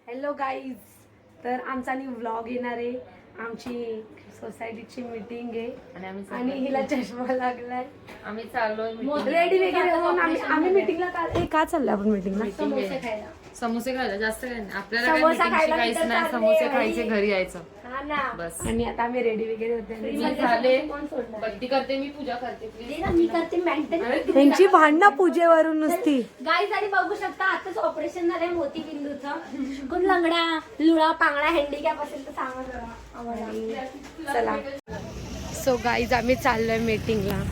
Hello guys, तर आमचा new vlog येणार आहे. आमची सोसायटीची मीटिंग आहे आणि हिला चष्मा लागलाय. आम्ही चाललोय रेडी वगैरे होऊन आम्ही मीटिंगला का चाललोय आपण मीटिंगला? समोसे खायला. समोसे खायला जास्त काही नाही आपल्याला, समोसा खायला काहीच तिथं नाही. चालले समोसे आणि- खायचे, घरी यायचं बस. आणि आता आम्ही रेडी वगैरे होते. झाले. बत्ती करते, मी पूजा करते. मी करते मेंटेन. त्यांची भांडणं पूजेवरून नुसती. गाईज आणि बघू शकता आताच ऑपरेशन झालंय मोतीबिंदूचं. कोण लंगडा लुळा पांगडा हँडिकॅप असेल तर सांगा जरा आम्हाला. चला. सो गाईज आम्ही चाललोय मीटिंगला.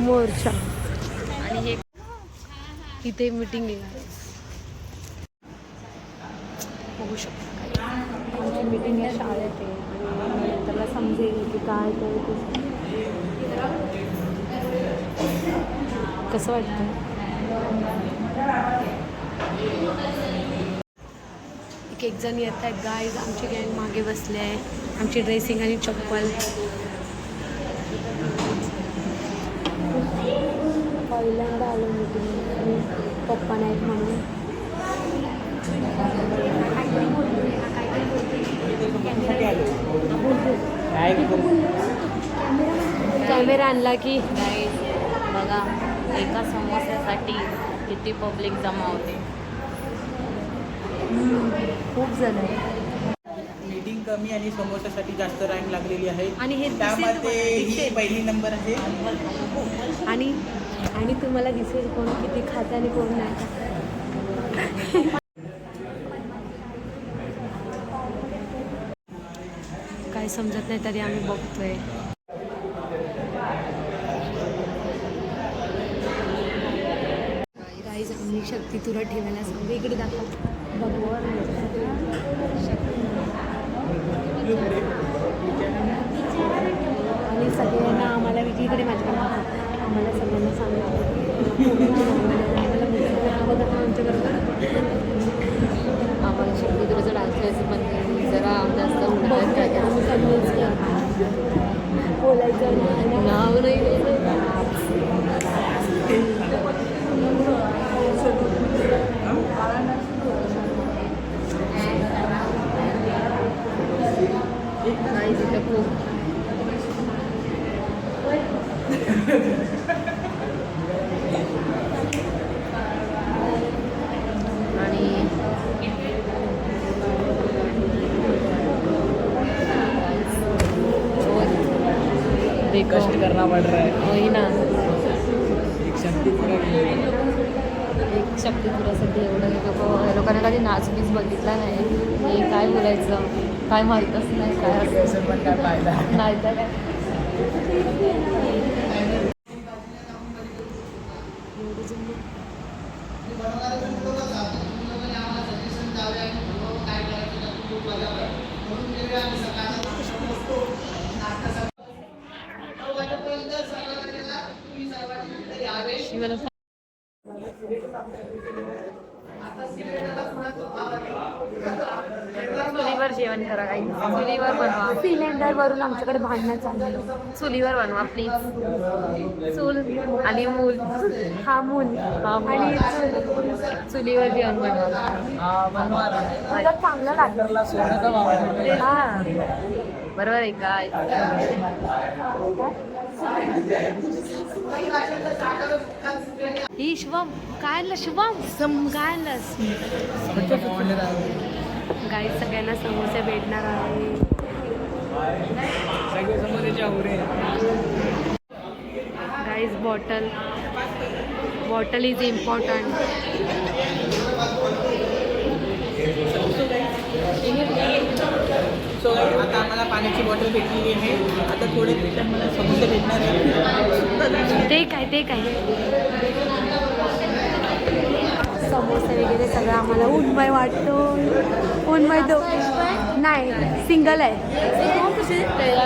मोर्चा आणि हे इथे मीटिंग आहे. बघू शकतो आमची मीटिंग या शाळेत आहे आणि त्याला समजेल की काय ते कसं वाटतं. एक जण येत आहेत गाईज. आमची गँग मागे बसले आहे. आमची ड्रेसिंग आणि चप्पल. पहिल्यांदा आलो मीटिंग, पप्पा नाहीत म्हणून. कॅमेरा आणला की बघा, एका समोस्यासाठी किती पब्लिक जमा होते. खूप जण आहे. मीटिंग कमी आणि समोसासाठी जास्त रँक लागलेली आहे आणि हे त्यामध्ये ही पहिली नंबर आहे. आणि तुम्हाला दिसेल कोण किती खात आणि कोण नाही. काय समजत नाही तरी आम्ही बघतोय. गाईज आम्ही शक्ती तुला ठेवायला सांगू. इकडे दाखव भगवान. आणि सगळ्यांना आम्हाला इकडे माझ्याकडे आम्हाला सगळ्यांना सांगितलं आम्हाला शक्तीदुराचं डान्स पण जरा जास्त बोलायचं नाव नाही. खूप कष्ट करना पड़ रहा है. वही ना, एक शक्तीपुरा एक शक्तीपुरासाठी एवढं हे लोकांना कधी नाचबीज बघितला नाही. हे काय बोलायचं काय माहीतच नाही. काय असं पण काय फायदा नाही तर काय. चुलीवर जेवण करा, काही चुलीवर बनवा. सिलेंडरवरून आमच्याकडे भांडणं चाललं. चुलीवर बनवा प्लीज. चूल आणि मूल. हा मूल आणि चुलीवर जेवण बनवा. तुला चांगलं लागलं. हा बरोबर आहे काय? ही शिवम काय आणलं? शिवम काय आणलंस? गाई सगळ्यांना समोसे भेटणार आहे. Guys bottle is important. So आता आम्हाला पाण्याची बॉटल भेटलेली आहे. आता थोडे दिवसात मला समोसे भेटणार आहे. ते काय समोसे वगैरे सगळं आम्हाला उन्मय वाटतो. उन्मय तो नाही, सिंगल आहे.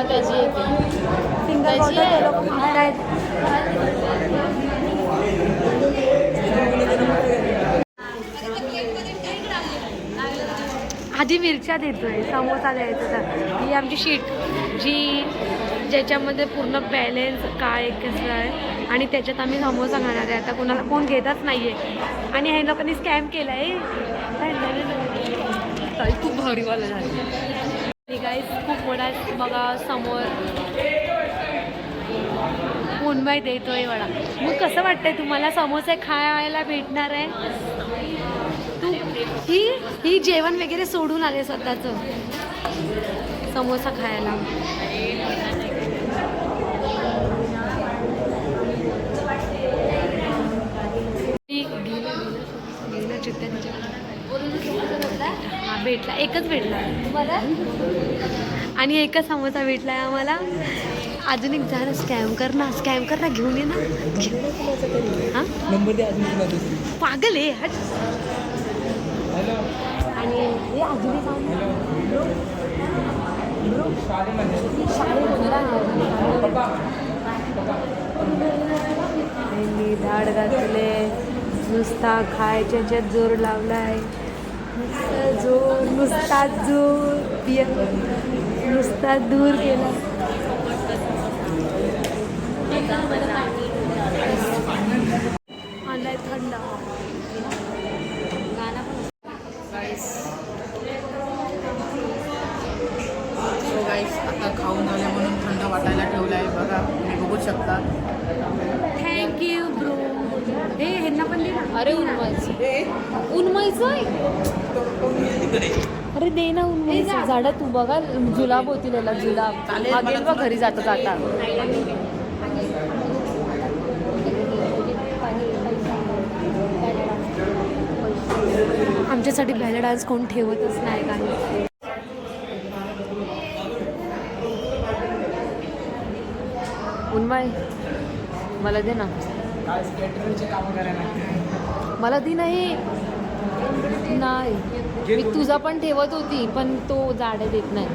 त्याची येते सिंगल बॉटल ते लोक खात आधी मिरच्या देतोय, समोसा द्यायचा. तर ही आमची शीट जी ज्याच्यामध्ये पूर्ण बॅलन्स काय कसं आहे आणि त्याच्यात आम्ही समोसा खाणार आहे. आता कोणाला कोण घेतच नाही आहे आणि ह्या लोकांनी स्कॅम केला आहे. खूप भारीवाला झालं गाईस, खूप मोठा बघा समोर मुंबईत येतोय वडा. मग कसं वाटतंय तुम्हाला समोसे खायला भेटणार आहे? तू ही जेवण वगैरे सोडून आले स्वतःचं समोसा खायला. हा भेटला, एकच भेटला आणि एकच समोसा भेटलाय आम्हाला. अजून एक जरा स्कॅम कर ना घेऊन ये ना. हा पागल आहे हट. आणि हे अजून एक धाड घातले नुसता खायच्या जोर लावलाय. नुसता दूर केला. आणलाय थंड. सो गाईस आता खाऊन झालं म्हणून थंड वाटायला ठेवलं आहे बघा, तुम्ही बघू शकता. Thank you bro. हे ह्यांना पण दे ना. अरे उन्मायचं अरे दे ना उन्मायचं झाडं. तू बघा जुलाब होतील याला, जुलाब मागेल बा घरी जाता जाता. आमच्यासाठी बॅले डान्स कोण ठेवतच नाही काही. उन्माय मला दे ना. मला दी नाही. मी तुझा पण ठेवत होती पण तो झाडे देत नाही.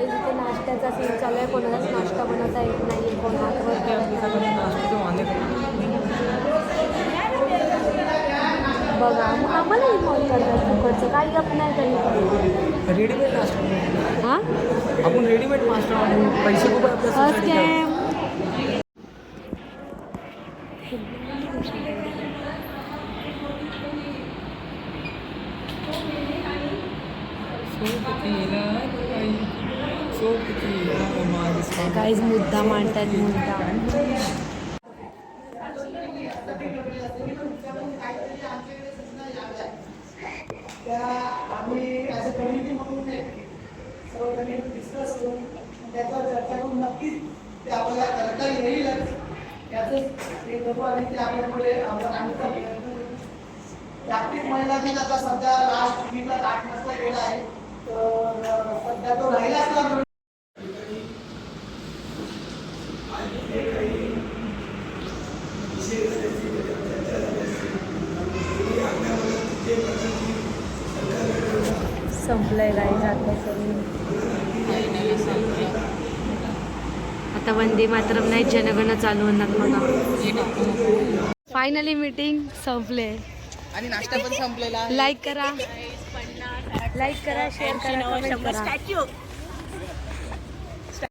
इथे नाश्त्याचा सीन चालू आहे. कोणालाच नाश्ता बनवता येत नाही. कोण हातवर बघा आम्हाला कॉल करतात फुकटचं काही आपण नाही तरी रेडीमेड नाश्ता. हां आपण रेडीमेड नाश्ता पैसे खूप स्कॅम. काहीच मुद्दा मांडतात मुद्दा. आम्ही ॲज अ कम्युनिटी म्हणून सर्वजणी डिस्कस करून त्याच्यावर चर्चा करून नक्कीच ते आपल्याला करता येईलच याचंच एक बघू आणि ते आपल्यापुढे जागतिक महिला दिन आता सध्या लास्ट वीकला 8 वाजता गेला आहे. तर सध्या तो राहिला असला संपलंय गाईज आता वंदे मातरम नाही जनगण चालू होणार बघा. फायनली मीटिंग संपले आणि नाश्ता पण संपलेला. लाईक करा शेअर करा कमेंट करा.